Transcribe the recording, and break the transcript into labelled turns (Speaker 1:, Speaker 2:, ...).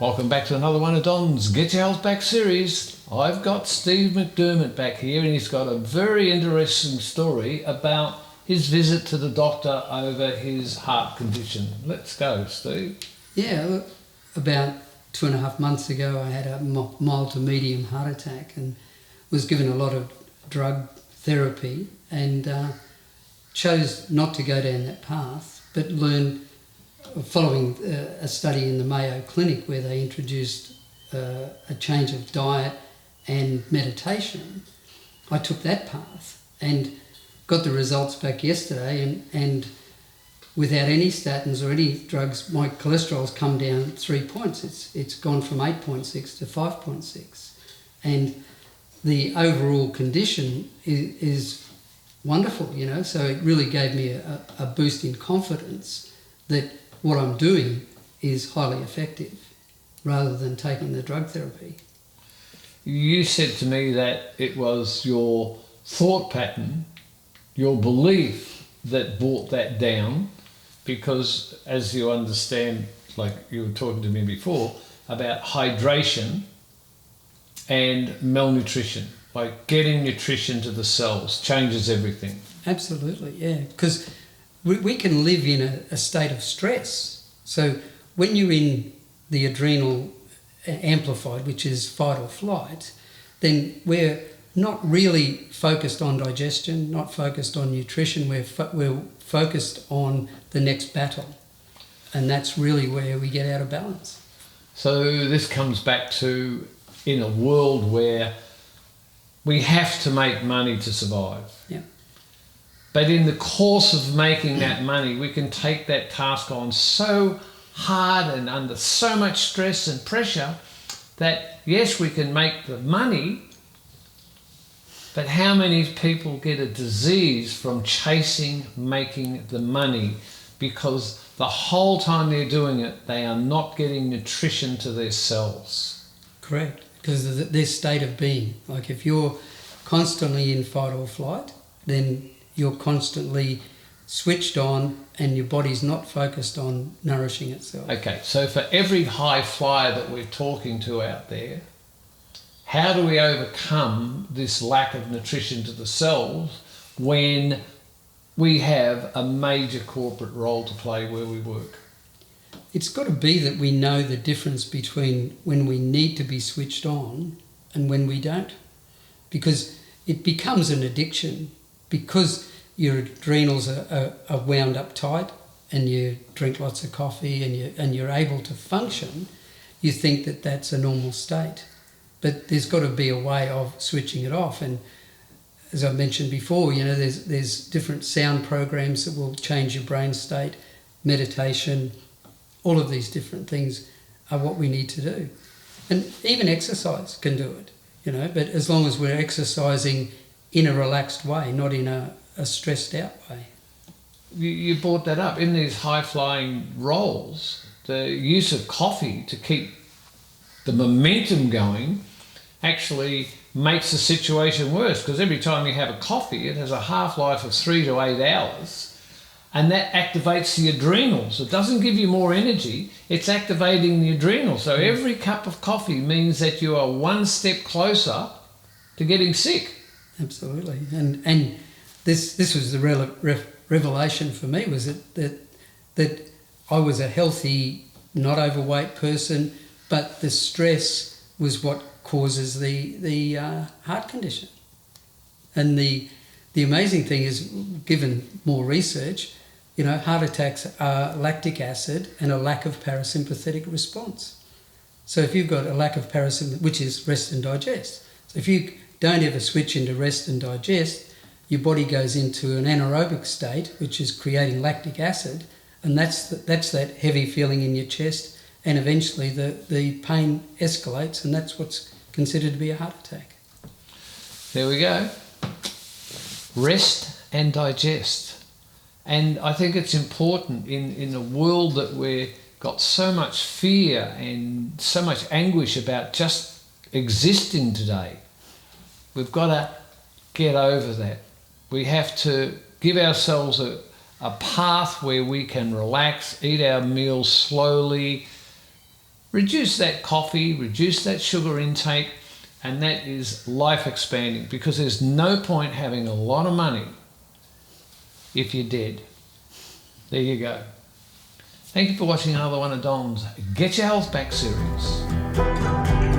Speaker 1: Welcome back to another one of Don's Get Your Health Back series. I've got Steve McDermott back here, and he's got a very interesting story about his visit to the doctor over his heart condition. Let's go, Steve.
Speaker 2: Yeah, about 2.5 months ago I had a mild to medium heart attack and was given a lot of drug therapy and chose not to go down that path, but learned, following a study in the Mayo Clinic where they introduced a change of diet and meditation, I took that path and got the results back yesterday, and without any statins or any drugs, my cholesterol's come down 3 points. It's gone from 8.6 to 5.6. And the overall condition is wonderful, you know, so it really gave me a boost in confidence that what I'm doing is highly effective rather than taking the drug therapy.
Speaker 1: You said to me that it was your thought pattern, your belief that brought that down, because as you understand, like you were talking to me before, about hydration and malnutrition, like getting nutrition to the cells changes everything.
Speaker 2: Absolutely, yeah, because we can live in a state of stress. So when you're in the adrenal amplified, which is fight or flight, then we're not really focused on digestion, not focused on nutrition, we're focused on the next battle. And that's really where we get out of balance.
Speaker 1: So this comes back to, in a world where we have to make money to survive.
Speaker 2: Yeah.
Speaker 1: But in the course of making that money, we can take that task on so hard and under so much stress and pressure that, yes, we can make the money, but how many people get a disease from chasing making the money because the whole time they're doing it, they are not getting nutrition to their cells?
Speaker 2: Correct, because of their state of being. Like if you're constantly in fight or flight, then you're constantly switched on and your body's not focused on nourishing itself.
Speaker 1: Okay, so for every high flyer that we're talking to out there, how do we overcome this lack of nutrition to the cells when we have a major corporate role to play where we work?
Speaker 2: It's got to be that we know the difference between when we need to be switched on and when we don't, because it becomes an addiction. Because your adrenals are wound up tight and you drink lots of coffee and you're able to function, you think that that's a normal state. But there's got to be a way of switching it off. And as I mentioned before, you know, there's different sound programs that will change your brain state, meditation, all of these different things are what we need to do. And even exercise can do it, you know, but as long as we're exercising in a relaxed way, not in a stressed out way.
Speaker 1: You brought that up. In these high-flying roles, the use of coffee to keep the momentum going actually makes the situation worse, because every time you have a coffee, it has a half-life of 3 to 8 hours, and that activates the adrenals. It doesn't give you more energy, it's activating the adrenals. So every cup of coffee means that you are one step closer to getting sick.
Speaker 2: Absolutely, and this was the revelation for me, was that I was a healthy, not overweight person, but the stress was what causes the heart condition. And the amazing thing is, given more research, you know, heart attacks are lactic acid and a lack of parasympathetic response. So if you've got a lack of parasympathetic, which is rest and digest, so if you don't ever switch into rest and digest, your body goes into an anaerobic state, which is creating lactic acid, and that's that heavy feeling in your chest, and eventually the pain escalates, and that's what's considered to be a heart attack.
Speaker 1: There we go. Rest and digest. And I think it's important in a world that we've got so much fear and so much anguish about just existing today. We've got to get over that. We have to give ourselves a path where we can relax, eat our meals slowly, reduce that coffee, reduce that sugar intake, and that is life expanding, because there's no point having a lot of money if you're dead. There you go. Thank you for watching another one of Don's Get Your Health Back series.